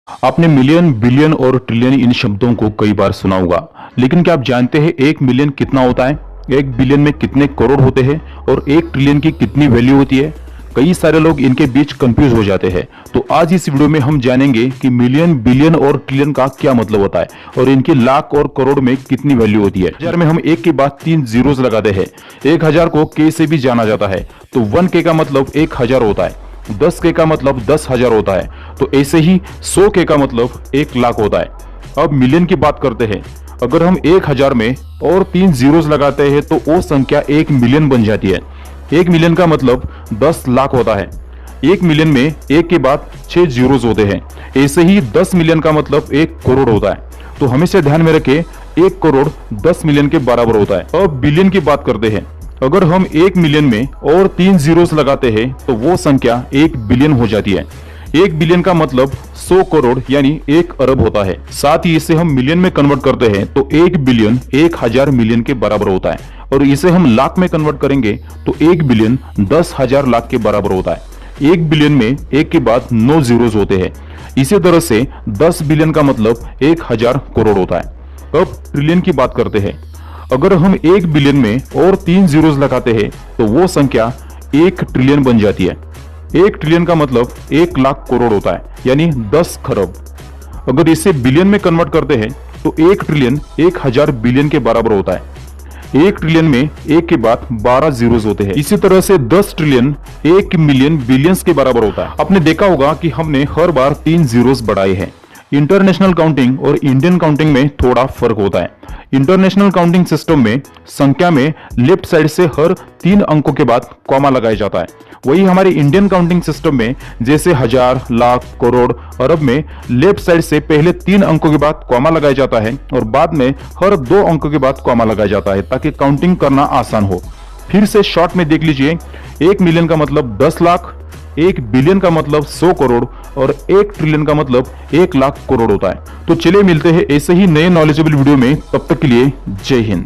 आपने million, billion और trillion इन शब्दों को कई बार सुना होगा, लेकिन क्या आप जानते हैं 1 मिलियन कितना होता है? 1 बिलियन में कितने करोड़ होते हैं और 1 ट्रिलियन की कितनी वैल्यू होती है? कई सारे लोग इनके बीच कंफ्यूज हो जाते हैं। तो आज इस वीडियो में हम जानेंगे कि मिलियन, बिलियन और ट्रिलियन का क्या मतलब होता है और इनकी लाख और करोड़ में कितनी वैल्यू होती है। 1000 में हम एक के बाद 3 जीरोस लगाते हैं। 1000 को के से भी जाना जाता है, तो 1 के का मतलब 1000 होता है। 10 का मतलब 10,000 होता है। तो ऐसे ही 100 का मतलब 1 लाख होता है। अब मिलियन की बात करते हैं। अगर हम 1000 में और 3 जीरोस लगाते हैं तो वो संख्या 1 मिलियन बन जाती है। 1 मिलियन का मतलब 10 लाख होता है। 1 मिलियन में 1 के बाद 6 जीरोस होते हैं। ऐसे ही 10 मिलियन का मतलब 1 करोड़ होता है। तो हमेशा ध्यान में रखें 1 करोड़ 10 मिलियन के बराबर होता है। अब बिलियन की बात करते हैं। अगर हम 1 मिलियन में और 3 जीरोस लगाते हैं तो वो संख्या 1 बिलियन हो जाती है। 1 बिलियन का मतलब 100 करोड़ यानी 1 अरब होता है। साथ ही इसे हम मिलियन में कन्वर्ट करते हैं तो 1 बिलियन 1000 मिलियन के बराबर होता है, और इसे हम लाख में कन्वर्ट करेंगे तो 1 बिलियन 10,000 लाख के बराबर होता है। 1 बिलियन में 1 के बाद 9 जीरोस होते हैं। इसी तरह से 10 बिलियन का मतलब 1000 करोड़ होता है। अब ट्रिलियन की बात करते हैं। अगर हम 1 बिलियन में और 3 जीरोस लगाते हैं तो वो संख्या 1 ट्रिलियन बन जाती है। 1 ट्रिलियन का मतलब 1 लाख करोड़ होता है, यानी 10 खरब। अगर इसे बिलियन में कन्वर्ट करते हैं तो 1 ट्रिलियन 1000 बिलियन के बराबर होता है। 1 ट्रिलियन में 1 के बाद 12 जीरोस होते हैं। इसी तरह से 10 ट्रिलियन 1 मिलियन बिलियंस के बराबर होता है। आपने देखा होगा कि हमने हर बार 3 जीरोस बढ़ाए हैं। इंटरनेशनल काउंटिंग और इंडियन काउंटिंग में थोड़ा फर्क होता है। इंटरनेशनल काउंटिंग सिस्टम में संख्या में लेफ्ट साइड से हर 3 अंकों के बाद कॉमा लगाया जाता है। वही हमारे इंडियन काउंटिंग सिस्टम में जैसे हजार, लाख, करोड़, अरब में लेफ्ट साइड से पहले 3 अंकों के बाद कॉमा लगाया जाता है और बाद में हर 2 अंकों के बाद कॉमा लगाया जाता है ताकि काउंटिंग करना आसान हो। फिर से शॉर्ट में देख लीजिए। 1 मिलियन का मतलब 10 लाख, 1 बिलियन का मतलब 100 करोड़ और 1 ट्रिलियन का मतलब 1 लाख करोड़ होता है। तो चलिए मिलते हैं ऐसे ही नए नॉलेजेबल वीडियो में। तब तक के लिए जय हिंद।